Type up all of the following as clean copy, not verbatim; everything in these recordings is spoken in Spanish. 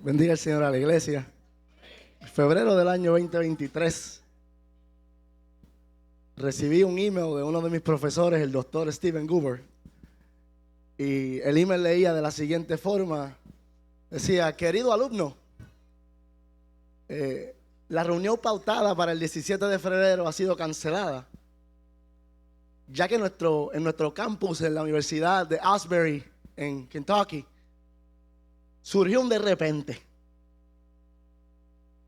Bendiga el Señor a la iglesia. En febrero del año 2023 recibí un email de uno de mis profesores, el doctor Steven Goober. Y el email leía de la siguiente forma. Decía: querido alumno, la reunión pautada para el 17 de febrero ha sido cancelada, ya que en nuestro campus en la Universidad de Asbury, en Kentucky, surgió un de repente.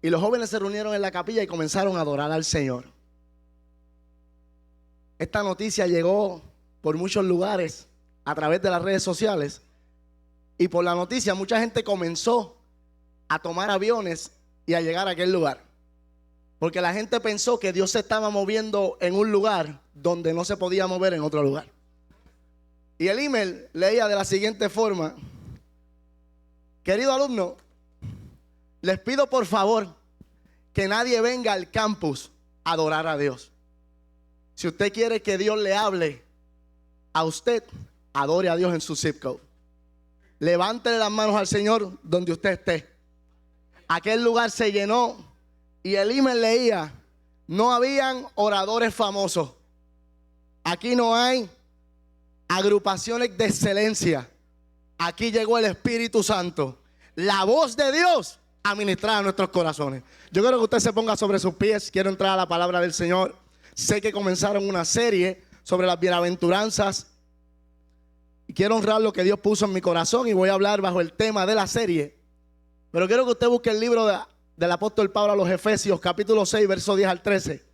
Y los jóvenes se reunieron en la capilla y comenzaron a adorar al Señor. Esta noticia llegó por muchos lugares a través de las redes sociales. Y por la noticia mucha gente comenzó a tomar aviones y a llegar a aquel lugar. Porque la gente pensó que Dios se estaba moviendo en un lugar donde no se podía mover en otro lugar. Y el email leía de la siguiente forma: querido alumno, les pido por favor que nadie venga al campus a adorar a Dios. Si usted quiere que Dios le hable a usted, adore a Dios en su zip code. Levántele las manos al Señor donde usted esté. Aquel lugar se llenó y el email leía: no habían oradores famosos. Aquí no hay agrupaciones de excelencia. Aquí llegó el Espíritu Santo, la voz de Dios a ministrar a nuestros corazones. Yo quiero que usted se ponga sobre sus pies. Quiero entrar a la palabra del Señor. Sé que comenzaron una serie sobre las bienaventuranzas y quiero honrar lo que Dios puso en mi corazón, y voy a hablar bajo el tema de la serie. Pero quiero que usted busque el libro del apóstol Pablo a los Efesios, capítulo 6, verso 10 al 13.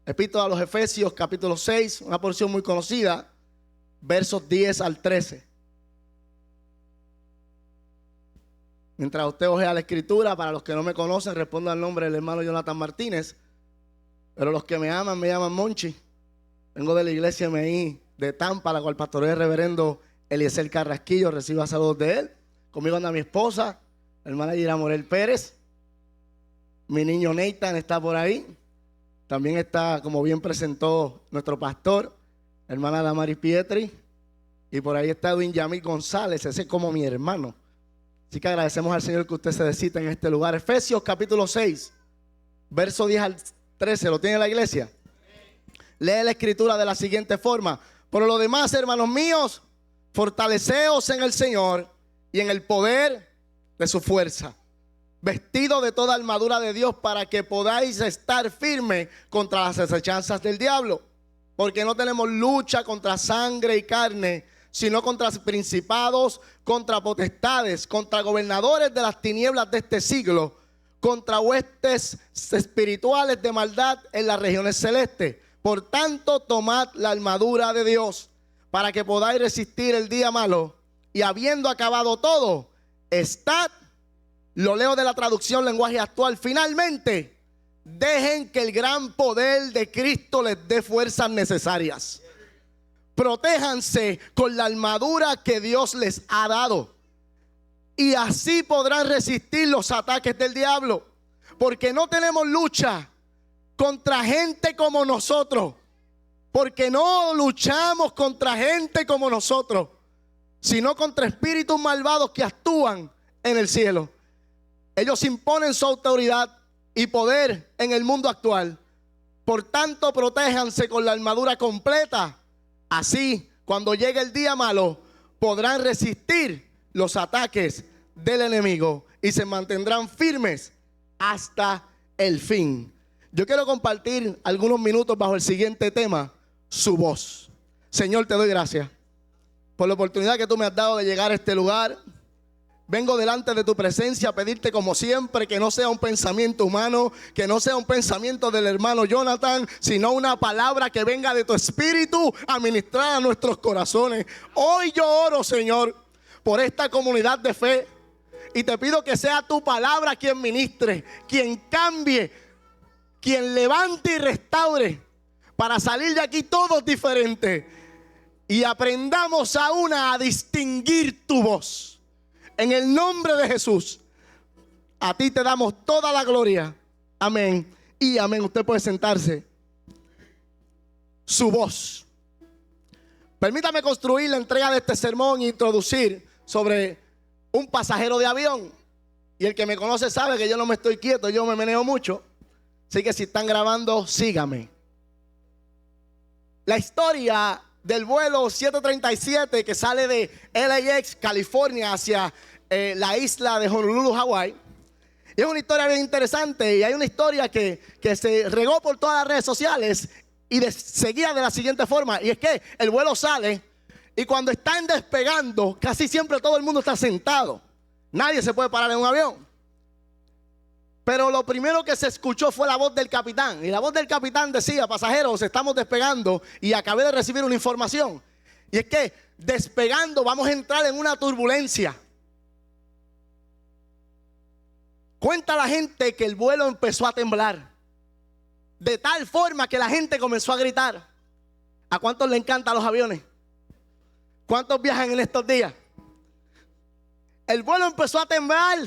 Epístola a los Efesios, capítulo 6, una porción muy conocida, versos 10 al 13. Mientras usted ojea la escritura, para los que no me conocen, respondo al nombre del hermano Jonathan Martínez. Pero los que me aman, me llaman Monchi. Vengo de la iglesia MI de Tampa, la cual pastorea el reverendo Eliezer Carrasquillo. Reciba saludos de él. Conmigo anda mi esposa, la hermana Yira Morel Pérez. Mi niño Nathan está por ahí. También está, como bien presentó nuestro pastor, la hermana Damaris Pietri. Y por ahí está Edwin Yamil González, ese es como mi hermano. Así que agradecemos al Señor que usted se descita en este lugar. Efesios capítulo 6, verso 10 al 13. ¿Lo tiene la iglesia? Lee la escritura de la siguiente forma: por lo demás, hermanos míos, fortaleceos en el Señor y en el poder de su fuerza, vestido de toda armadura de Dios, para que podáis estar firmes contra las acechanzas del diablo. Porque no tenemos lucha contra sangre y carne, sino contra principados, contra potestades, contra gobernadores de las tinieblas de este siglo, contra huestes espirituales de maldad en las regiones celestes. Por tanto, tomad la armadura de Dios, para que podáis resistir el día malo, y habiendo acabado todo, estad, lo leo de la traducción lenguaje actual, finalmente, dejen que el gran poder de Cristo les dé fuerzas necesarias. Protéjanse con la armadura que Dios les ha dado, y así podrán resistir los ataques del diablo. Porque no tenemos lucha contra gente como nosotros. Porque no luchamos contra gente como nosotros, sino contra espíritus malvados que actúan en el cielo. Ellos imponen su autoridad y poder en el mundo actual. Por tanto, protéjanse con la armadura completa. Así, cuando llegue el día malo, podrán resistir los ataques del enemigo y se mantendrán firmes hasta el fin. Yo quiero compartir algunos minutos bajo el siguiente tema: su voz. Señor, te doy gracias por la oportunidad que tú me has dado de llegar a este lugar. Vengo delante de tu presencia a pedirte, como siempre, que no sea un pensamiento humano, que no sea un pensamiento del hermano Jonathan, sino una palabra que venga de tu espíritu a ministrar a nuestros corazones. Hoy yo oro, Señor, por esta comunidad de fe, y te pido que sea tu palabra quien ministre, quien cambie, quien levante y restaure, para salir de aquí todos diferentes y aprendamos aún a distinguir tu voz. En el nombre de Jesús, a ti te damos toda la gloria. Amén y amén. Usted puede sentarse. Su voz. Permítame construir la entrega de este sermón e introducir sobre un pasajero de avión. Y el que me conoce sabe que yo no me estoy quieto, yo me meneo mucho. Así que si están grabando, síganme. La historia del vuelo 737 que sale de LAX, California, hacia la isla de Honolulu, Hawái. Es una historia bien interesante y hay una historia que se regó por todas las redes sociales y seguía de la siguiente forma. Y es que el vuelo sale y cuando están despegando, casi siempre todo el mundo está sentado. Nadie se puede parar en un avión. Pero lo primero que se escuchó fue la voz del capitán. Y la voz del capitán decía: pasajeros, estamos despegando y acabé de recibir una información. Y es que despegando vamos a entrar en una turbulencia. Cuenta la gente que el vuelo empezó a temblar. De tal forma que la gente comenzó a gritar. ¿A cuántos le encantan los aviones? ¿Cuántos viajan en estos días? El vuelo empezó a temblar.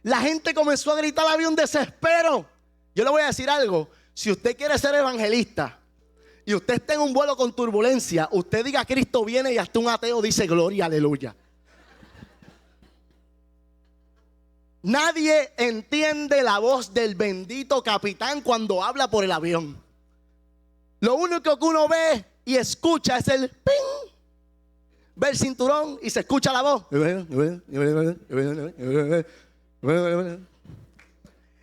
La gente comenzó a gritar, había un desespero. Yo le voy a decir algo. Si usted quiere ser evangelista y usted está en un vuelo con turbulencia, usted diga Cristo viene y hasta un ateo dice gloria, aleluya. Nadie entiende la voz del bendito capitán cuando habla por el avión. Lo único que uno ve y escucha es el ping. Ve el cinturón y se escucha la voz.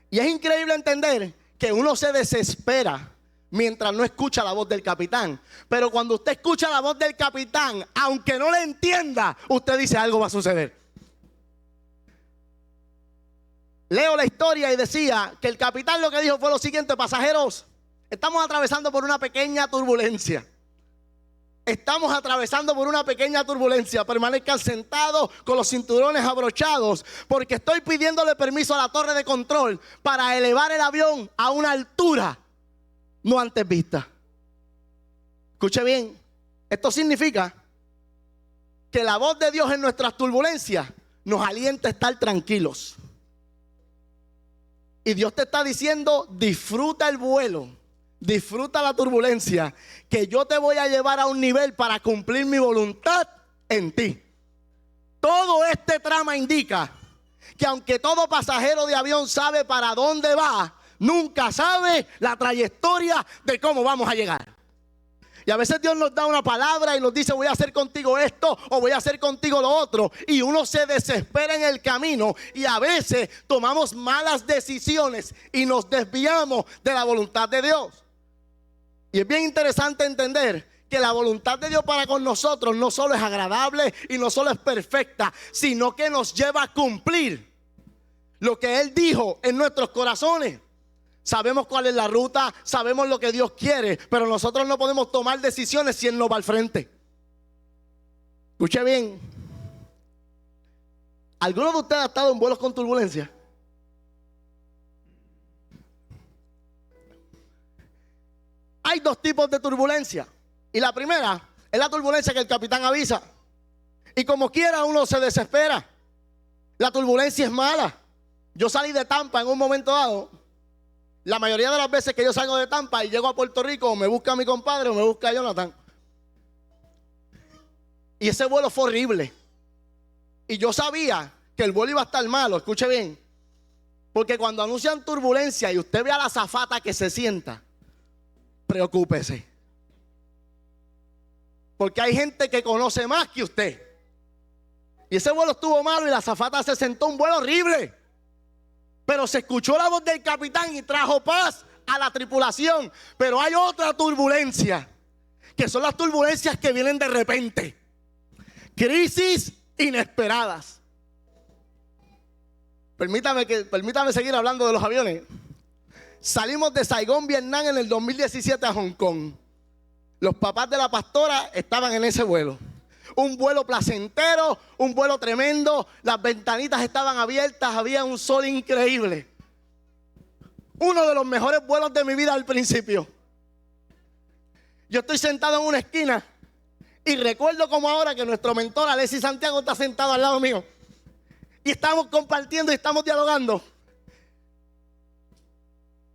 Y es increíble entender que uno se desespera mientras no escucha la voz del capitán. Pero cuando usted escucha la voz del capitán, aunque no le entienda, usted dice algo va a suceder. Leo la historia y decía que el capitán lo que dijo fue lo siguiente: pasajeros, estamos atravesando por una pequeña turbulencia. Estamos atravesando por una pequeña turbulencia. Permanezcan sentados con los cinturones abrochados, porque estoy pidiéndole permiso a la torre de control para elevar el avión a una altura no antes vista. Escuche bien, esto significa que la voz de Dios en nuestras turbulencias nos alienta a estar tranquilos. Y Dios te está diciendo: disfruta el vuelo, disfruta la turbulencia, que yo te voy a llevar a un nivel para cumplir mi voluntad en ti. Todo este trama indica que aunque todo pasajero de avión sabe para dónde va, nunca sabe la trayectoria de cómo vamos a llegar. Y a veces Dios nos da una palabra y nos dice: voy a hacer contigo esto o voy a hacer contigo lo otro. Y uno se desespera en el camino y a veces tomamos malas decisiones y nos desviamos de la voluntad de Dios. Y es bien interesante entender que la voluntad de Dios para con nosotros no solo es agradable y no solo es perfecta, sino que nos lleva a cumplir lo que Él dijo en nuestros corazones. Sabemos cuál es la ruta, sabemos lo que Dios quiere, pero nosotros no podemos tomar decisiones si Él no va al frente. Escuche bien. ¿Alguno de ustedes ha estado en vuelos con turbulencia? Hay dos tipos de turbulencia. Y la primera es la turbulencia que el capitán avisa. Y como quiera uno se desespera. La turbulencia es mala. Yo salí de Tampa en un momento dado. La mayoría de las veces que yo salgo de Tampa y llego a Puerto Rico, me busca mi compadre o me busca Jonathan. Y ese vuelo fue horrible. Y yo sabía que el vuelo iba a estar malo, escuche bien. Porque cuando anuncian turbulencia y usted ve a la azafata que se sienta, preocúpese. Porque hay gente que conoce más que usted. Y ese vuelo estuvo malo y la azafata se sentó, un vuelo horrible. Pero se escuchó la voz del capitán y trajo paz a la tripulación. Pero hay otra turbulencia, que son las turbulencias que vienen de repente. Crisis inesperadas. Permítame seguir hablando de los aviones. Salimos de Saigón, Vietnam en el 2017 a Hong Kong. Los papás de la pastora estaban en ese vuelo. Un vuelo placentero, un vuelo tremendo. Las ventanitas estaban abiertas, había un sol increíble. Uno de los mejores vuelos de mi vida al principio. Yo estoy sentado en una esquina y recuerdo como ahora que nuestro mentor Alexis Santiago está sentado al lado mío. Y estamos compartiendo y estamos dialogando.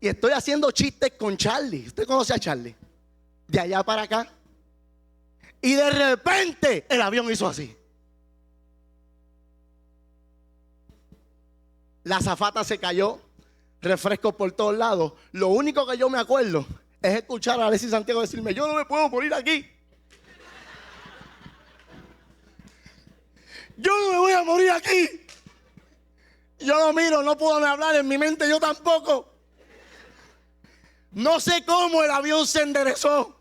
Y estoy haciendo chistes con Charlie. ¿Usted conoce a Charlie? De allá para acá. Y de repente el avión hizo así. La azafata se cayó, refrescos por todos lados. Lo único que yo me acuerdo es escuchar a Alexis Santiago decirme: yo no me puedo morir aquí. Yo no me voy a morir aquí. Yo lo miro, no puedo ni hablar, en mi mente yo tampoco. No sé cómo el avión se enderezó.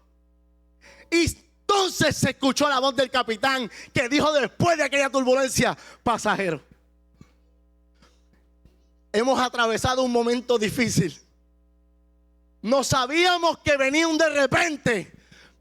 Y entonces se escuchó la voz del capitán que dijo después de aquella turbulencia: pasajero, hemos atravesado un momento difícil. No sabíamos que venía un de repente,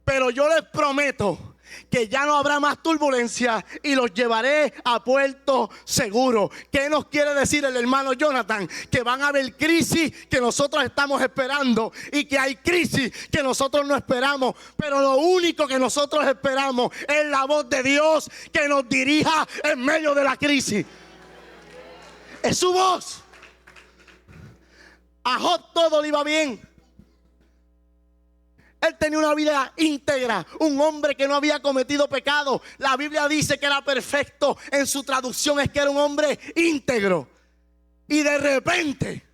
pero yo les prometo que ya no habrá más turbulencia y los llevaré a puerto seguro. ¿Qué nos quiere decir el hermano Jonathan? Que van a haber crisis que nosotros estamos esperando y que hay crisis que nosotros no esperamos, pero lo único que nosotros esperamos es la voz de Dios que nos dirija en medio de la crisis. Es su voz. A Job todo le iba bien. Él tenía una vida íntegra, un hombre que no había cometido pecado. La Biblia dice que era perfecto. En su traducción es que era un hombre íntegro. Y de repente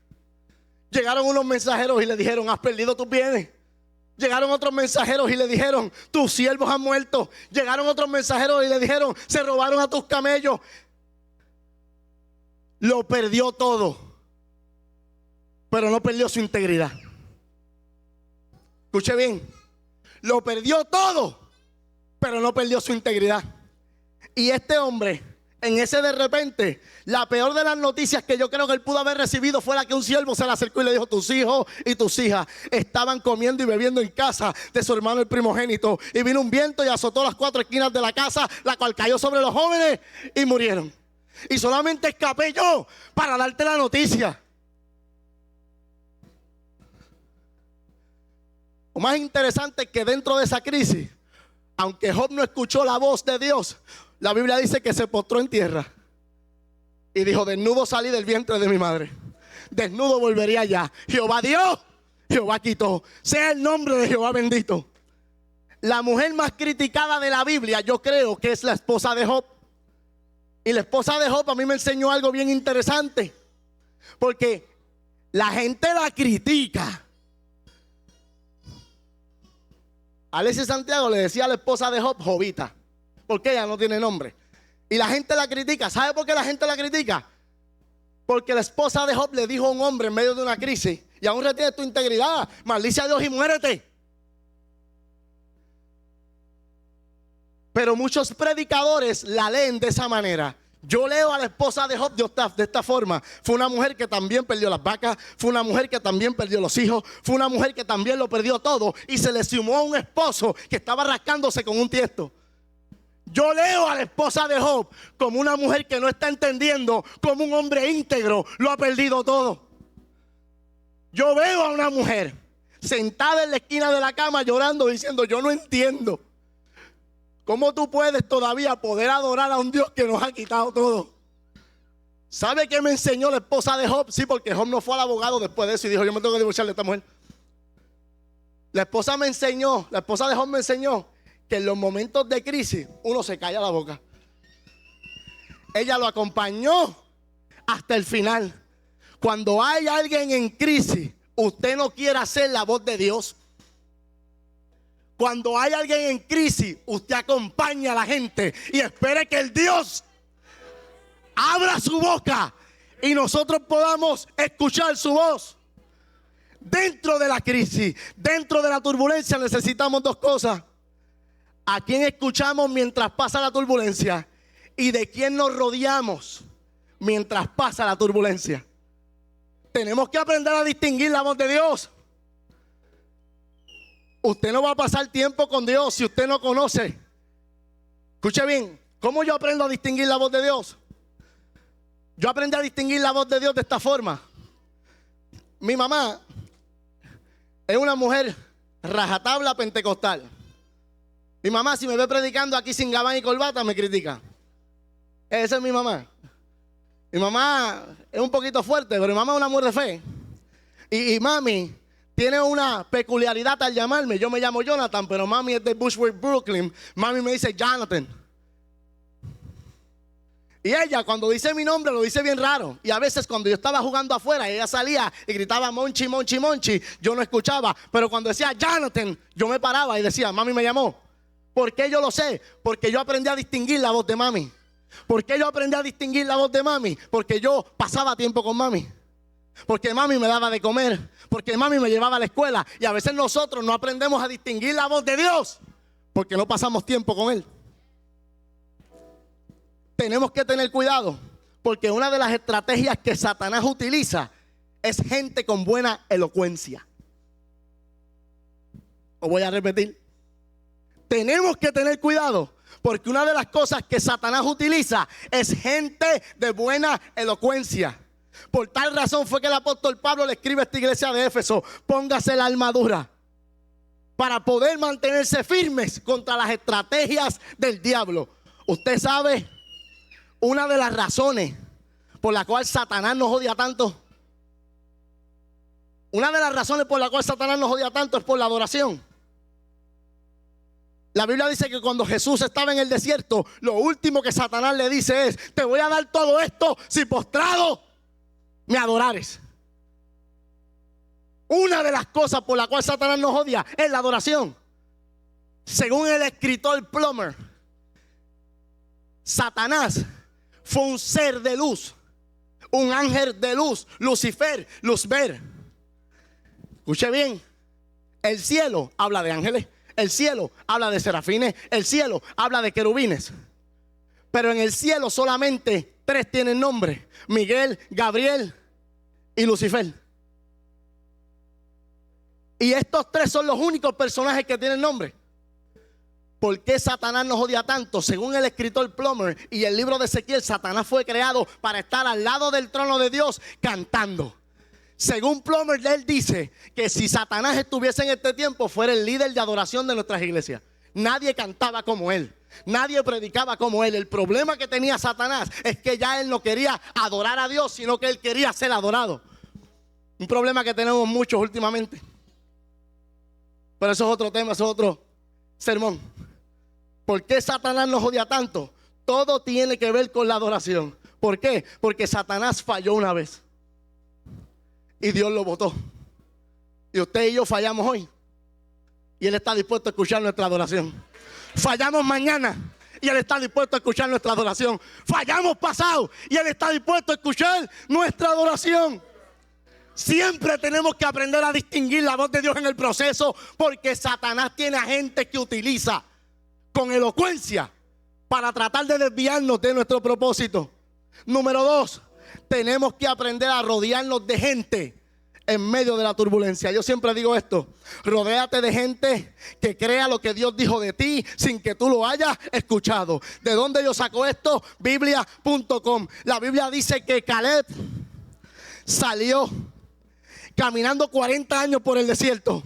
llegaron unos mensajeros y le dijeron: has perdido tus bienes. Llegaron otros mensajeros y le dijeron: tus siervos han muerto. Llegaron otros mensajeros y le dijeron: se robaron a tus camellos. Lo perdió todo, pero no perdió su integridad. Escuche bien, lo perdió todo, pero no perdió su integridad. Y este hombre, en ese de repente, la peor de las noticias que yo creo que él pudo haber recibido fue la que un siervo se le acercó y le dijo: tus hijos y tus hijas estaban comiendo y bebiendo en casa de su hermano el primogénito, y vino un viento y azotó las 4 esquinas de la casa, la cual cayó sobre los jóvenes y murieron. Y solamente escapé yo para darte la noticia. Lo más interesante es que dentro de esa crisis, aunque Job no escuchó la voz de Dios, la Biblia dice que se postró en tierra y dijo: desnudo salí del vientre de mi madre, desnudo volveré allá. Jehová dio, Jehová quitó, sea el nombre de Jehová bendito. La mujer más criticada de la Biblia, yo creo que es la esposa de Job. Y la esposa de Job a mí me enseñó algo bien interesante, porque la gente la critica. Alexis Santiago le decía a la esposa de Job Jobita, porque ella no tiene nombre. Y la gente la critica. ¿Sabe por qué la gente la critica? Porque la esposa de Job le dijo a un hombre en medio de una crisis: y aún retienes tu integridad, maldice a Dios y muérete. Pero muchos predicadores la leen de esa manera. Yo leo a la esposa de Job de esta forma: fue una mujer que también perdió las vacas, fue una mujer que también perdió los hijos, fue una mujer que también lo perdió todo y se le sumó a un esposo que estaba rascándose con un tiesto. Yo leo a la esposa de Job como una mujer que no está entendiendo cómo un hombre íntegro lo ha perdido todo. Yo veo a una mujer sentada en la esquina de la cama llorando, diciendo: yo no entiendo ¿cómo tú puedes todavía poder adorar a un Dios que nos ha quitado todo? ¿Sabe qué me enseñó la esposa de Job? Sí, porque Job no fue al abogado después de eso y dijo: yo me tengo que divorciar de esta mujer. La esposa de Job me enseñó que en los momentos de crisis uno se calla la boca. Ella lo acompañó hasta el final. Cuando hay alguien en crisis, usted no quiere hacer la voz de Dios. Cuando hay alguien en crisis, usted acompaña a la gente y espere que el Dios abra su boca y nosotros podamos escuchar su voz. Dentro de la crisis, dentro de la turbulencia, necesitamos 2 cosas: a quién escuchamos mientras pasa la turbulencia y de quién nos rodeamos mientras pasa la turbulencia. Tenemos que aprender a distinguir la voz de Dios. Usted no va a pasar tiempo con Dios si usted no conoce. Escuche bien, ¿cómo yo aprendo a distinguir la voz de Dios? Yo aprendí a distinguir la voz de Dios de esta forma. Mi mamá es una mujer rajatabla pentecostal. Mi mamá, si me ve predicando aquí sin gabán y corbata, me critica. Esa es mi mamá. Mi mamá es un poquito fuerte, pero mi mamá es una mujer de fe. Y mami tiene una peculiaridad al llamarme. Yo me llamo Jonathan, pero mami es de Bushwick, Brooklyn. Mami me dice Jonathan. Y ella cuando dice mi nombre lo dice bien raro. Y a veces cuando yo estaba jugando afuera, ella salía y gritaba Monchi, Monchi, Monchi. Yo no escuchaba. Pero cuando decía Jonathan, yo me paraba y decía, mami me llamó. ¿Por qué yo lo sé? Porque yo aprendí a distinguir la voz de mami. ¿Por qué yo aprendí a distinguir la voz de mami? Porque yo pasaba tiempo con mami. Porque mami me daba de comer. Porque mami me llevaba a la escuela. Y a veces nosotros no aprendemos a distinguir la voz de Dios porque no pasamos tiempo con Él. Tenemos que tener cuidado, porque una de las estrategias que Satanás utiliza es gente con buena elocuencia. Lo voy a repetir. Tenemos que tener cuidado, porque una de las cosas que Satanás utiliza es gente de buena elocuencia. Por tal razón fue que el apóstol Pablo le escribe a esta iglesia de Éfeso: póngase la armadura para poder mantenerse firmes contra las estrategias del diablo. Usted sabe, una de las razones por la cual Satanás nos odia tanto, una de las razones por la cual Satanás nos odia tanto es por la adoración. La Biblia dice que cuando Jesús estaba en el desierto, lo último que Satanás le dice es: te voy a dar todo esto si postrado me adorares. Una de las cosas por la cual Satanás nos odia es la adoración. Según el escritor Plummer, Satanás fue un ser de luz, un ángel de luz, Lucifer, Luzber. Escuche bien, el cielo habla de ángeles, el cielo habla de serafines, el cielo habla de querubines. Pero en el cielo solamente 3 tienen nombre: Miguel, Gabriel y Lucifer. Y estos 3 son los únicos personajes que tienen nombre. ¿Por qué Satanás nos odia tanto? Según el escritor Plummer y el libro de Ezequiel, Satanás fue creado para estar al lado del trono de Dios cantando. Según Plummer, él dice que si Satanás estuviese en este tiempo, fuera el líder de adoración de nuestras iglesias. Nadie cantaba como él, nadie predicaba como él. El problema que tenía Satanás es que ya él no quería adorar a Dios, sino que él quería ser adorado. Un problema que tenemos muchos últimamente. Pero eso es otro tema, eso es otro sermón. ¿Por qué Satanás nos odia tanto? Todo tiene que ver con la adoración. ¿Por qué? Porque Satanás falló una vez y Dios lo botó. Y usted y yo fallamos hoy y Él está dispuesto a escuchar nuestra adoración. Fallamos mañana y Él está dispuesto a escuchar nuestra adoración. Fallamos pasado y Él está dispuesto a escuchar nuestra adoración. Siempre tenemos que aprender a distinguir la voz de Dios en el proceso, porque Satanás tiene a gente que utiliza con elocuencia para tratar de desviarnos de nuestro propósito. Número 2, tenemos que aprender a rodearnos de gente en medio de la turbulencia. Yo siempre digo esto: rodéate de gente que crea lo que Dios dijo de ti sin que tú lo hayas escuchado. ¿De dónde yo saco esto? Biblia.com. La Biblia dice que Caleb salió caminando 40 años por el desierto,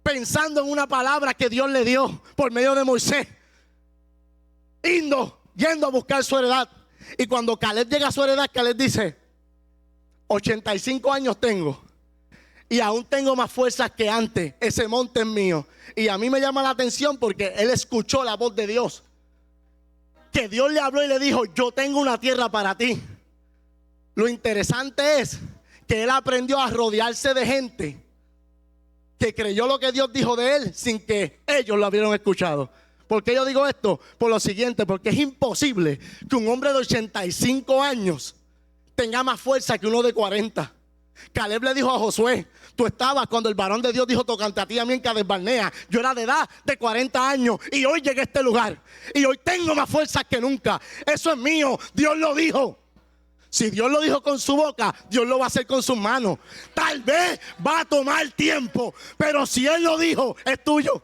pensando en una palabra que Dios le dio por medio de Moisés, yendo a buscar su heredad. Y cuando Caleb llega a su heredad, Caleb dice: 85 años tengo y aún tengo más fuerzas que antes. Ese monte es mío. Y a mí me llama la atención porque él escuchó la voz de Dios, que Dios le habló y le dijo: yo tengo una tierra para ti. Lo interesante es que él aprendió a rodearse de gente que creyó lo que Dios dijo de él sin que ellos lo hubieran escuchado. ¿Por qué yo digo esto? Por lo siguiente: porque es imposible que un hombre de 85 años tenga más fuerza que uno de 40. Caleb le dijo a Josué: tú estabas cuando el varón de Dios dijo tocante a ti y a mí en Cades Barnea. Yo era de edad de 40 años y hoy llegué a este lugar y hoy tengo más fuerza que nunca. Eso es mío, Dios lo dijo. Si Dios lo dijo con su boca, Dios lo va a hacer con sus manos. Tal vez va a tomar tiempo, pero si Él lo dijo, es tuyo.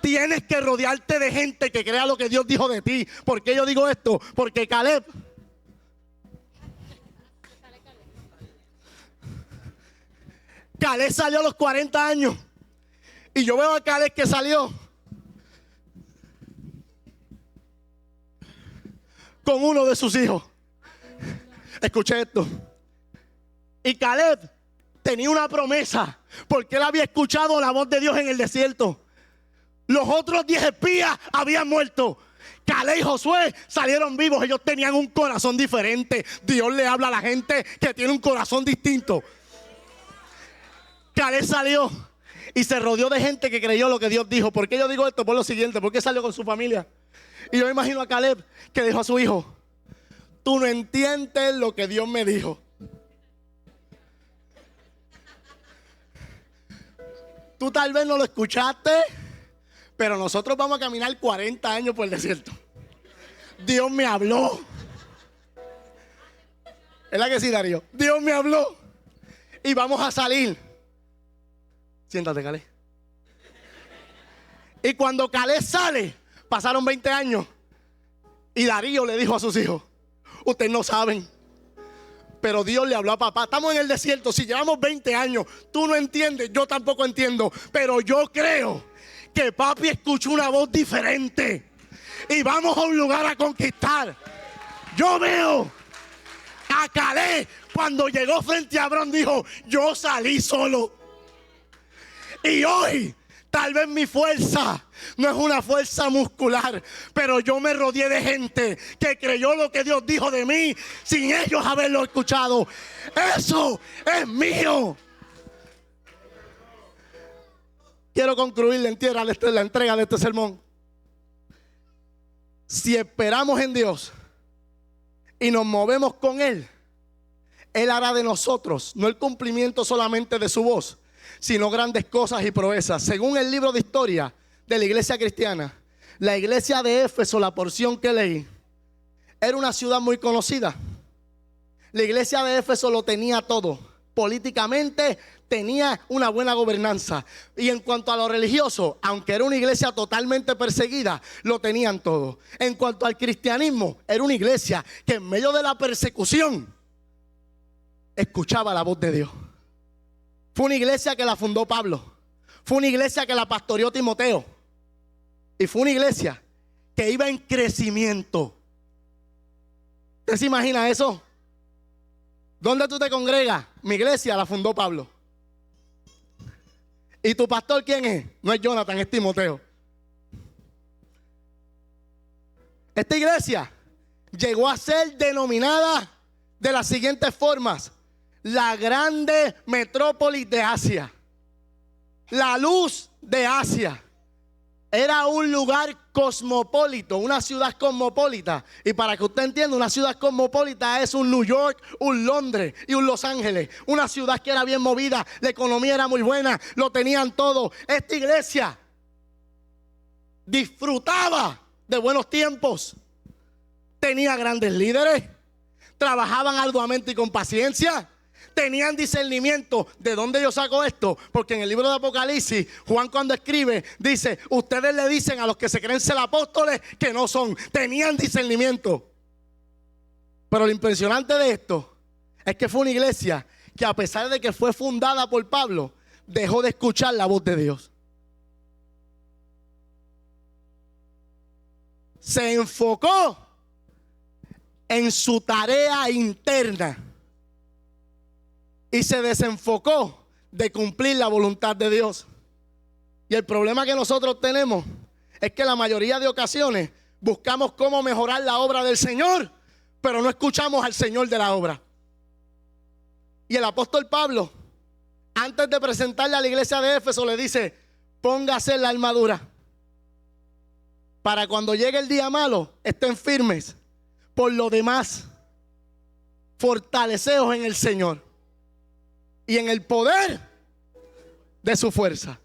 Tienes que rodearte de gente que crea lo que Dios dijo de ti. ¿Por qué yo digo esto? Porque Caleb salió a los 40 años. Y yo veo a Caleb que salió con uno de sus hijos. Escuché esto. Y Caleb tenía una promesa, porque él había escuchado la voz de Dios en el desierto. Los otros 10 espías habían muerto. Caleb y Josué salieron vivos. Ellos tenían un corazón diferente. Dios le habla a la gente que tiene un corazón distinto. Caleb salió y se rodeó de gente que creyó lo que Dios dijo. ¿Por qué yo digo esto? Por lo siguiente, porque salió con su familia. Y yo imagino a Caleb que dijo a su hijo: tú no entiendes lo que Dios me dijo. Tú tal vez no lo escuchaste, pero nosotros vamos a caminar 40 años por el desierto. Dios me habló. ¿Es la que sí, Darío? Dios me habló. Y vamos a salir. Siéntate, Caleb. Y cuando Caleb sale, pasaron 20 años. Y Darío le dijo a sus hijos: ustedes no saben, pero Dios le habló a papá. Estamos en el desierto. Si llevamos 20 años, tú no entiendes, yo tampoco entiendo. Pero yo creo que papi escuchó una voz diferente. Y vamos a un lugar a conquistar. Yo veo a Caleb cuando llegó frente a Abraham, dijo: yo salí solo. Y hoy tal vez mi fuerza no es una fuerza muscular, pero yo me rodeé de gente que creyó lo que Dios dijo de mí sin ellos haberlo escuchado. Eso es mío. Quiero concluir la entrega de este sermón. Si esperamos en Dios y nos movemos con Él, Él hará de nosotros no el cumplimiento solamente de su voz, sino grandes cosas y proezas. Según el libro de historia de la iglesia cristiana, la iglesia de Éfeso, la porción que leí, era una ciudad muy conocida. La iglesia de Éfeso lo tenía todo. Políticamente tenía una buena gobernanza. Y en cuanto a lo religioso, aunque era una iglesia totalmente perseguida, lo tenían todo. En cuanto al cristianismo, era una iglesia que en medio de la persecución escuchaba la voz de Dios. Fue una iglesia que la fundó Pablo. Fue una iglesia que la pastoreó Timoteo. Y fue una iglesia que iba en crecimiento. ¿Usted se imagina eso? ¿Dónde tú te congregas? Mi iglesia la fundó Pablo. ¿Y tu pastor quién es? No es Jonathan, es Timoteo. Esta iglesia llegó a ser denominada de las siguientes formas: la grande metrópolis de Asia, la luz de Asia. Era un lugar cosmopolito, una ciudad cosmopolita. Y para que usted entienda, una ciudad cosmopolita es un New York, un Londres y un Los Ángeles. Una ciudad que era bien movida, la economía era muy buena, lo tenían todo. Esta iglesia disfrutaba de buenos tiempos, tenía grandes líderes, trabajaban arduamente y con paciencia. Tenían discernimiento. ¿De dónde yo saco esto? Porque en el libro de Apocalipsis, Juan cuando escribe, dice: ustedes le dicen a los que se creen ser apóstoles que no son. Tenían discernimiento. Pero lo impresionante de esto es que fue una iglesia que, a pesar de que fue fundada por Pablo, dejó de escuchar la voz de Dios. Se enfocó en su tarea interna y se desenfocó de cumplir la voluntad de Dios. Y el problema que nosotros tenemos es que la mayoría de ocasiones buscamos cómo mejorar la obra del Señor, pero no escuchamos al Señor de la obra. Y el apóstol Pablo, antes de presentarle a la iglesia de Éfeso, le dice: póngase la armadura para cuando llegue el día malo estén firmes. Por lo demás, fortaleceos en el Señor y en el poder de su fuerza.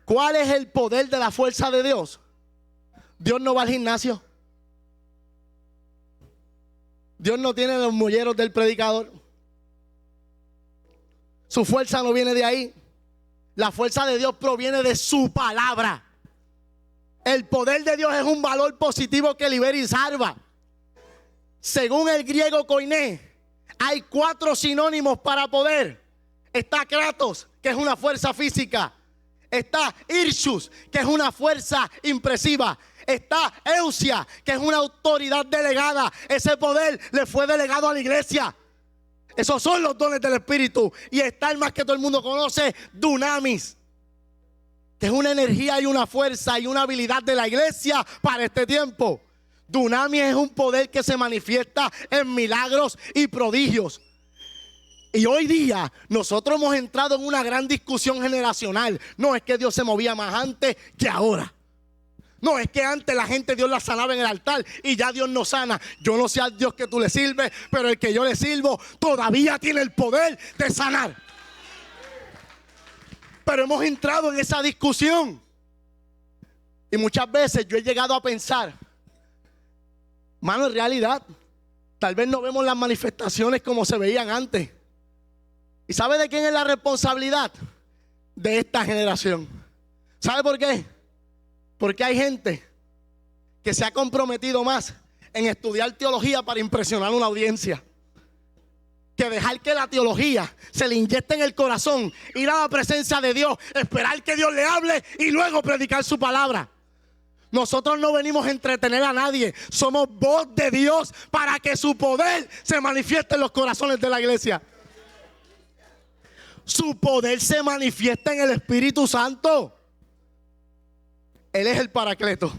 ¿Cuál es el poder de la fuerza de Dios? Dios no va al gimnasio. Dios no tiene los molleros del predicador. Su fuerza no viene de ahí. La fuerza de Dios proviene de su palabra. El poder de Dios es un valor positivo que libera y salva. Según el griego koiné, hay 4 sinónimos para poder. Está kratos, que es una fuerza física. Está irshus, que es una fuerza impresiva. Está eusia, que es una autoridad delegada. Ese poder le fue delegado a la iglesia. Esos son los dones del Espíritu. Y está el más que todo el mundo conoce, dunamis, que es una energía y una fuerza y una habilidad de la iglesia para este tiempo. Dunamis es un poder que se manifiesta en milagros y prodigios. Y hoy día nosotros hemos entrado en una gran discusión generacional. No es que Dios se movía más antes que ahora. No es que antes la gente Dios la sanaba en el altar y ya Dios no sana. Yo no sé al Dios que tú le sirves, pero el que yo le sirvo todavía tiene el poder de sanar. Pero hemos entrado en esa discusión. Y muchas veces yo he llegado a pensar, mano, en realidad, tal vez no vemos las manifestaciones como se veían antes. ¿Y sabe de quién es la responsabilidad? De esta generación. ¿Sabe por qué? Porque hay gente que se ha comprometido más en estudiar teología para impresionar a una audiencia, que dejar que la teología se le inyecte en el corazón, ir a la presencia de Dios, esperar que Dios le hable y luego predicar su palabra. Nosotros no venimos a entretener a nadie, somos voz de Dios para que su poder se manifieste en los corazones de la iglesia. Su poder se manifiesta en el Espíritu Santo. Él es el Paracleto,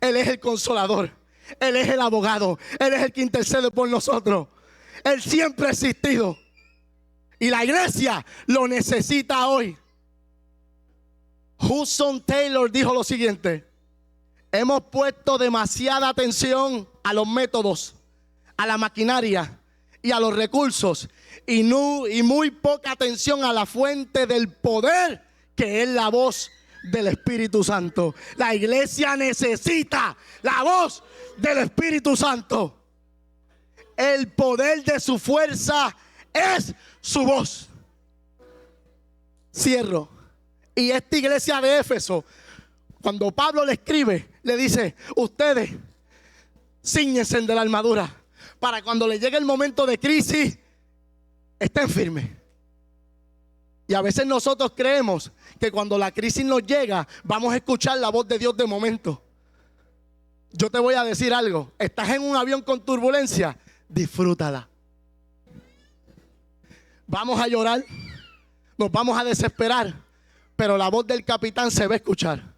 Él es el Consolador, Él es el abogado, Él es el que intercede por nosotros. Él siempre ha existido y la iglesia lo necesita hoy. Hudson Taylor dijo lo siguiente: hemos puesto demasiada atención a los métodos, a la maquinaria y a los recursos y muy poca atención a la fuente del poder, que es la voz del Espíritu Santo. La iglesia necesita la voz del Espíritu Santo. El poder de su fuerza es su voz. Cierro. Y esta iglesia de Éfeso, cuando Pablo le escribe, le dice: ustedes cíñense de la armadura para cuando le llegue el momento de crisis estén firmes. Y a veces nosotros creemos que cuando la crisis nos llega vamos a escuchar la voz de Dios de momento. Yo te voy a decir algo: estás en un avión con turbulencia, disfrútala. Vamos a llorar, nos vamos a desesperar, pero la voz del capitán se va a escuchar.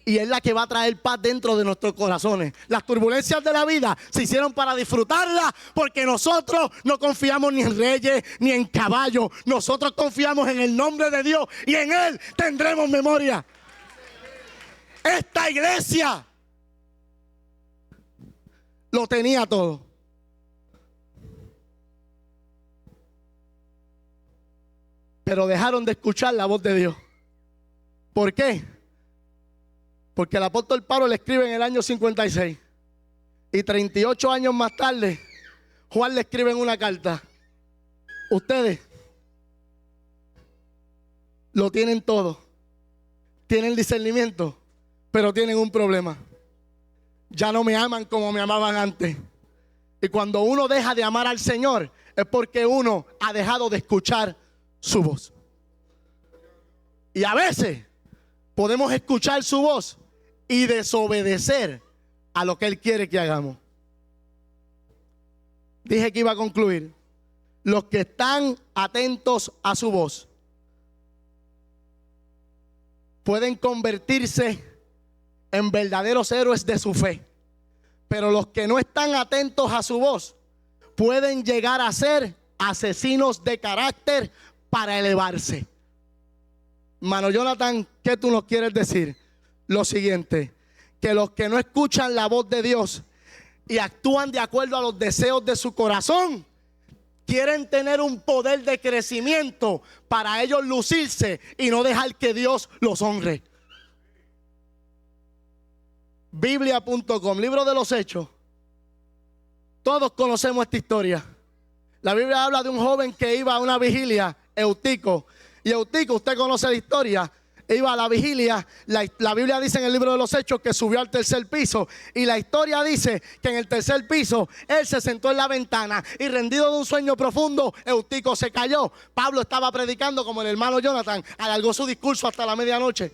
Y es la que va a traer paz dentro de nuestros corazones. Las turbulencias de la vida se hicieron para disfrutarlas, porque nosotros no confiamos ni en reyes ni en caballos. Nosotros confiamos en el nombre de Dios y en Él tendremos memoria. Esta iglesia lo tenía todo. Pero dejaron de escuchar la voz de Dios. ¿Por qué? Porque el apóstol Pablo le escribe en el año 56. Y 38 años más tarde, Juan le escribe en una carta: ustedes lo tienen todo. Tienen discernimiento, pero tienen un problema. Ya no me aman como me amaban antes. Y cuando uno deja de amar al Señor, es porque uno ha dejado de escuchar su voz. Y a veces podemos escuchar su voz y desobedecer a lo que Él quiere que hagamos. Dije que iba a concluir. Los que están atentos a su voz pueden convertirse en verdaderos héroes de su fe. Pero los que no están atentos a su voz pueden llegar a ser asesinos de carácter para elevarse. Mano Jonathan, ¿qué tú nos quieres decir? Lo siguiente: que los que no escuchan la voz de Dios y actúan de acuerdo a los deseos de su corazón, quieren tener un poder de crecimiento para ellos lucirse y no dejar que Dios los honre. Biblia.com, libro de los Hechos. Todos conocemos esta historia. La Biblia habla de un joven que iba a una vigilia, Eutico. Y Eutico, usted conoce la historia, iba a la vigilia. La Biblia dice en el libro de los Hechos que subió al tercer piso. Y la historia dice que en el tercer piso él se sentó en la ventana y, rendido de un sueño profundo, Eutico se cayó. Pablo estaba predicando como el hermano Jonathan, alargó su discurso hasta la medianoche.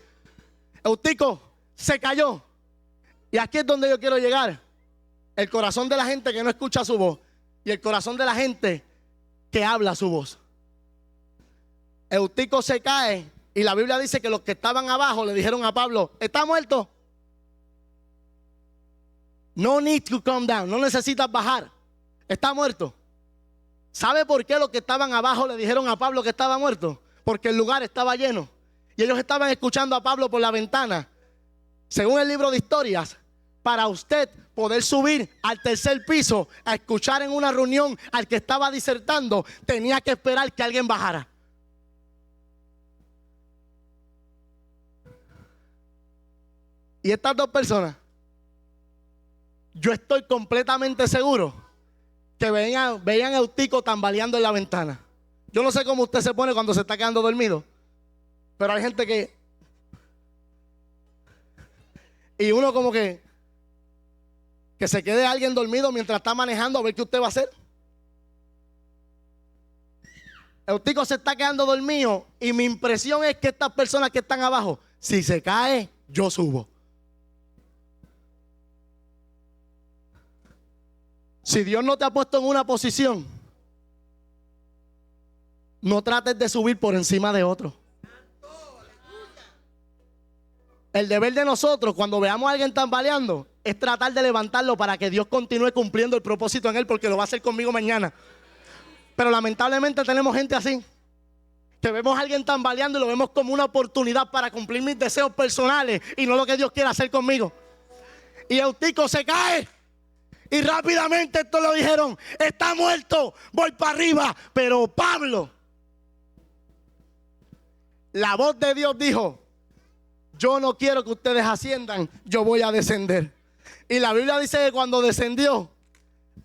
Eutico se cayó. Y aquí es donde yo quiero llegar. El corazón de la gente que no escucha su voz y el corazón de la gente que habla su voz. Eutico se cae y la Biblia dice que los que estaban abajo le dijeron a Pablo: ¿está muerto? No need to come down, no necesitas bajar, está muerto. ¿Sabe por qué los que estaban abajo le dijeron a Pablo que estaba muerto? Porque el lugar estaba lleno y ellos estaban escuchando a Pablo por la ventana. Según el libro de historias, para usted poder subir al tercer piso a escuchar en una reunión al que estaba disertando, tenía que esperar que alguien bajara. Y estas dos personas, yo estoy completamente seguro que veían a Eutico tambaleando en la ventana. Yo no sé cómo usted se pone cuando se está quedando dormido, pero hay gente que... Y uno como que se quede alguien dormido mientras está manejando a ver qué usted va a hacer. Eutico se está quedando dormido y mi impresión es que estas personas que están abajo, si se cae, yo subo. Si Dios no te ha puesto en una posición, no trates de subir por encima de otro. El deber de nosotros cuando veamos a alguien tambaleando es tratar de levantarlo para que Dios continúe cumpliendo el propósito en él, porque lo va a hacer conmigo mañana. Pero lamentablemente tenemos gente así, que vemos a alguien tambaleando y lo vemos como una oportunidad para cumplir mis deseos personales y no lo que Dios quiere hacer conmigo. Y Eutico se cae y rápidamente esto lo dijeron: está muerto, voy para arriba. Pero Pablo, la voz de Dios dijo: yo no quiero que ustedes asciendan, yo voy a descender. Y la Biblia dice que cuando descendió,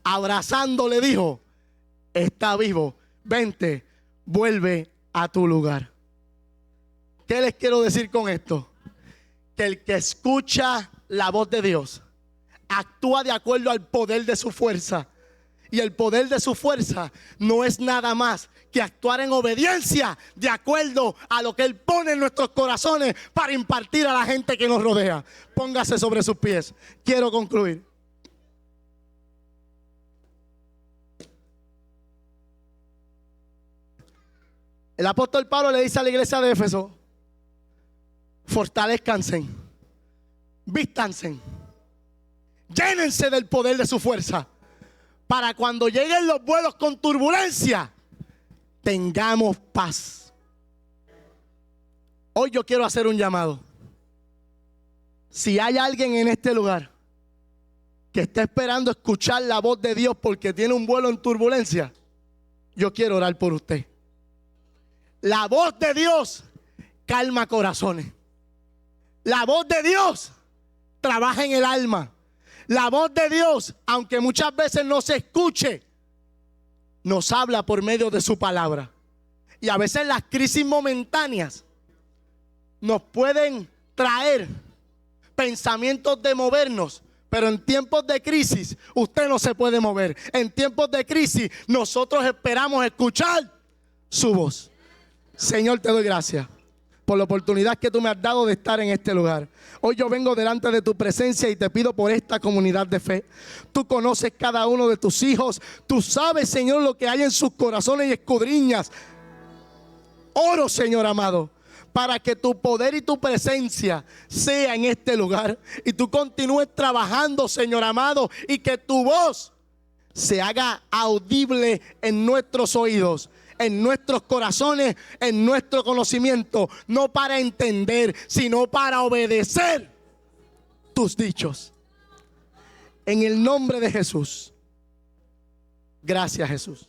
abrazándole dijo: está vivo, vente, vuelve a tu lugar. ¿Qué les quiero decir con esto? Que el que escucha la voz de Dios actúa de acuerdo al poder de su fuerza. Y el poder de su fuerza no es nada más que actuar en obediencia de acuerdo a lo que Él pone en nuestros corazones para impartir a la gente que nos rodea. Póngase sobre sus pies. Quiero concluir. El apóstol Pablo le dice a la iglesia de Éfeso: fortalezcanse, vístanse, llénense del poder de su fuerza, para cuando lleguen los vuelos con turbulencia, tengamos paz. Hoy yo quiero hacer un llamado. Si hay alguien en este lugar que está esperando escuchar la voz de Dios porque tiene un vuelo en turbulencia, yo quiero orar por usted. La voz de Dios calma corazones. La voz de Dios trabaja en el alma. La voz de Dios, aunque muchas veces no se escuche, nos habla por medio de su palabra. Y a veces las crisis momentáneas nos pueden traer pensamientos de movernos, pero en tiempos de crisis usted no se puede mover. En tiempos de crisis nosotros esperamos escuchar su voz. Señor, te doy gracias por la oportunidad que tú me has dado de estar en este lugar. Hoy yo vengo delante de tu presencia y te pido por esta comunidad de fe. Tú conoces cada uno de tus hijos. Tú sabes, Señor, lo que hay en sus corazones y escudriñas. Oro, Señor amado, para que tu poder y tu presencia sea en este lugar. Y tú continúes trabajando, Señor amado, y que tu voz se haga audible en nuestros oídos, en nuestros corazones, en nuestro conocimiento, no para entender, sino para obedecer tus dichos. En el nombre de Jesús. Gracias, Jesús.